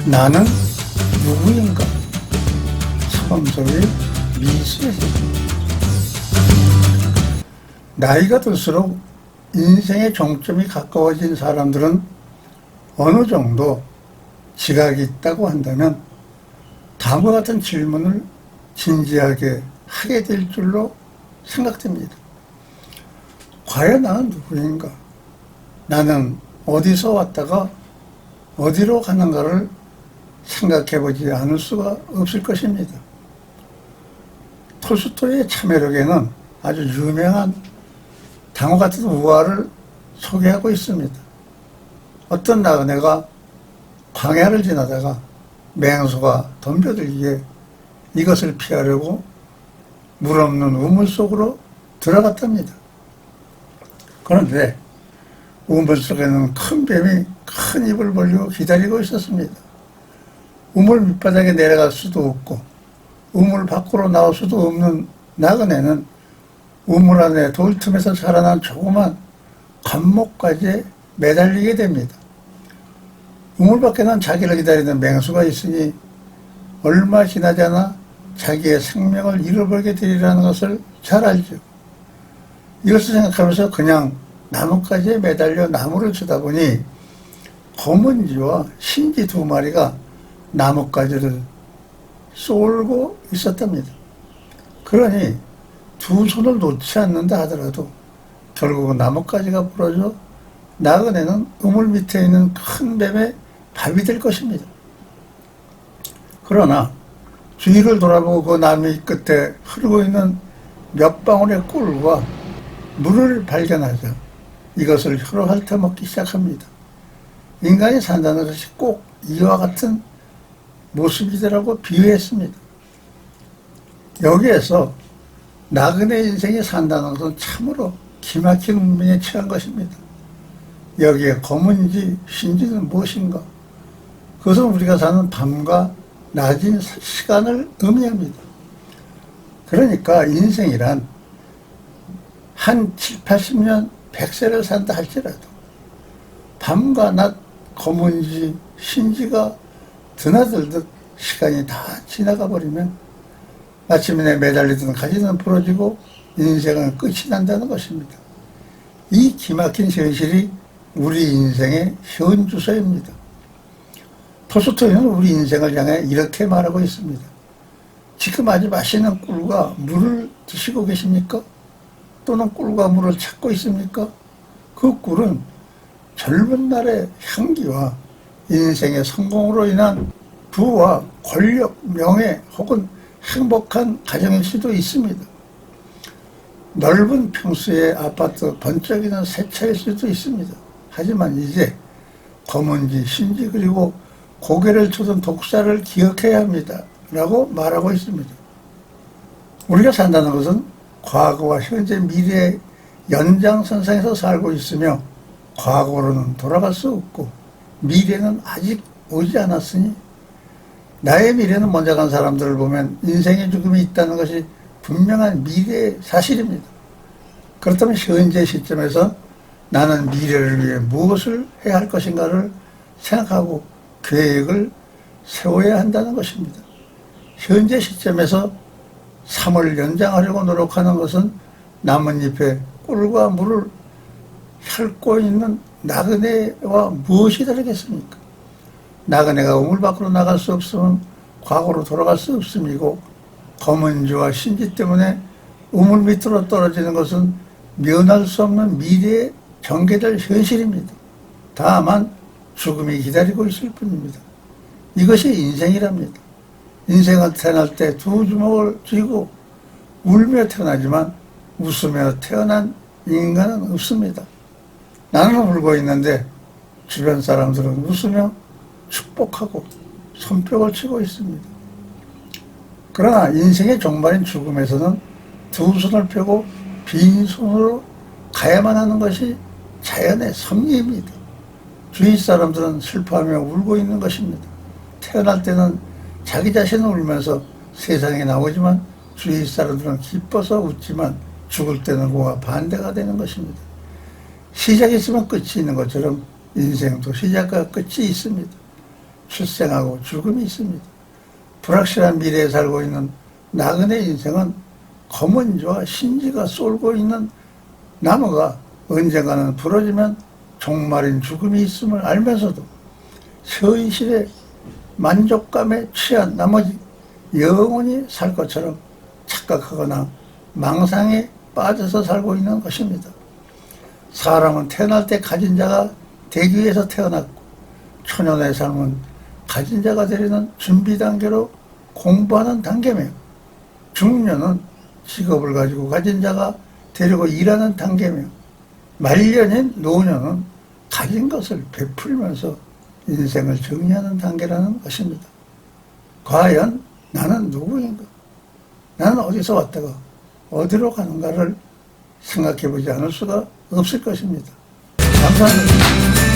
나는 누구인가? 삶 속의 미수에서 나이가 들수록 인생의 종점이 가까워진 사람들은 어느 정도 지각이 있다고 한다면 다음과 같은 질문을 진지하게 하게 될 줄로 생각됩니다. 과연 나는 누구인가? 나는 어디서 왔다가 어디로 가는가를 생각해보지 않을 수가 없을 것입니다. 톨스토이의 참회록에는 아주 유명한 다음과 같은 우화를 소개하고 있습니다. 어떤 나그네가 광야를 지나다가 맹수가 덤벼들기에 이것을 피하려고 물 없는 우물 속으로 들어갔답니다. 그런데 우물 속에는 큰 뱀이 큰 입을 벌리고 기다리고 있었습니다. 우물 밑바닥에 내려갈 수도 없고 우물 밖으로 나올 수도 없는 나그네는 우물 안에 돌틈에서 자라난 조그만 관목까지 매달리게 됩니다. 우물 밖에는 자기를 기다리는 맹수가 있으니 얼마 지나지 않아 자기의 생명을 잃어버리게 되리라는 것을 잘 알죠. 이것을 생각하면서 그냥 나뭇가지에 매달려 나무를 쳐다보니 검은지와 신지 두 마리가 나뭇가지를 쏠고 있었답니다. 그러니 두 손을 놓지 않는다 하더라도 결국은 나뭇가지가 부러져 나그네는 우물 밑에 있는 큰 뱀의 밥이 될 것입니다. 그러나 주위를 돌아보고 그 나무 끝에 흐르고 있는 몇 방울의 꿀과 물을 발견하자 이것을 혀로 핥아먹기 시작합니다. 인간이 산다는 것이 꼭 이와 같은 모습이더라고 비유했습니다. 여기에서 나그네 인생이 산다는 것은 참으로 기막힌 운명에 처한 것입니다. 여기에 검은지, 신지는 무엇인가? 그것은 우리가 사는 밤과 낮인 시간을 의미합니다. 그러니까 인생이란 한 7, 80년, 100세를 산다 할지라도 밤과 낮, 검은지, 신지가 드나들듯 시간이 다 지나가 버리면 마침내 매달리던 가지는 부러지고 인생은 끝이 난다는 것입니다. 이 기막힌 현실이 우리 인생의 현 주소입니다. 톨스토이는 우리 인생을 향해 이렇게 말하고 있습니다. 지금 아주 맛있는 꿀과 물을 드시고 계십니까? 또는 꿀과 물을 찾고 있습니까? 그 꿀은 젊은 날의 향기와 인생의 성공으로 인한 부와 권력, 명예 혹은 행복한 가정일 수도 있습니다. 넓은 평수의 아파트 번쩍이는 새 차일 수도 있습니다. 하지만 이제 검은지, 신지 그리고 고개를 쳐든 독사를 기억해야 합니다. 라고 말하고 있습니다. 우리가 산다는 것은 과거와 현재, 미래의 연장선상에서 살고 있으며 과거로는 돌아갈 수 없고 미래는 아직 오지 않았으니 나의 미래는 먼저 간 사람들을 보면 인생의 죽음이 있다는 것이 분명한 미래의 사실입니다. 그렇다면 현재 시점에서 나는 미래를 위해 무엇을 해야 할 것인가를 생각하고 계획을 세워야 한다는 것입니다. 현재 시점에서 삶을 연장하려고 노력하는 것은 나뭇잎에 꿀과 물을 핥고 있는 나그네와 무엇이 다르겠습니까? 나그네가 우물 밖으로 나갈 수 없으면 과거로 돌아갈 수 없음이고 검은지와 신지 때문에 우물 밑으로 떨어지는 것은 면할 수 없는 미래에 전개될 현실입니다. 다만 죽음이 기다리고 있을 뿐입니다. 이것이 인생이랍니다. 인생은 태어날 때 두 주먹을 쥐고 울며 태어나지만 웃으며 태어난 인간은 없습니다. 나는 울고 있는데 주변 사람들은 웃으며 축복하고 손뼉을 치고 있습니다. 그러나 인생의 종말인 죽음에서는 두 손을 펴고 빈손으로 가야만 하는 것이 자연의 섭리입니다. 주위 사람들은 슬퍼하며 울고 있는 것입니다. 태어날 때는 자기 자신을 울면서 세상에 나오지만 주위 사람들은 기뻐서 웃지만 죽을 때는 그와 반대가 되는 것입니다. 시작이 있으면 끝이 있는 것처럼 인생도 시작과 끝이 있습니다. 출생하고 죽음이 있습니다. 불확실한 미래에 살고 있는 나그네 인생은 검은지와 신지가 쏠고 있는 나무가 언젠가는 부러지면 종말인 죽음이 있음을 알면서도 서의실의 만족감에 취한 나머지 영원히 살 것처럼 착각하거나 망상에 빠져서 살고 있는 것입니다. 사람은 태어날 때 가진 자가 되기 위해서 태어났고, 초년의 삶은 가진 자가 되려는 준비 단계로 공부하는 단계며, 중년은 직업을 가지고 가진 자가 되려고 일하는 단계며, 말년인 노년은 가진 것을 베풀면서 인생을 정리하는 단계라는 것입니다. 과연 나는 누구인가? 나는 어디서 왔다가 어디로 가는가를 생각해 보지 않을 수가 없을 것입니다. 감사합니다.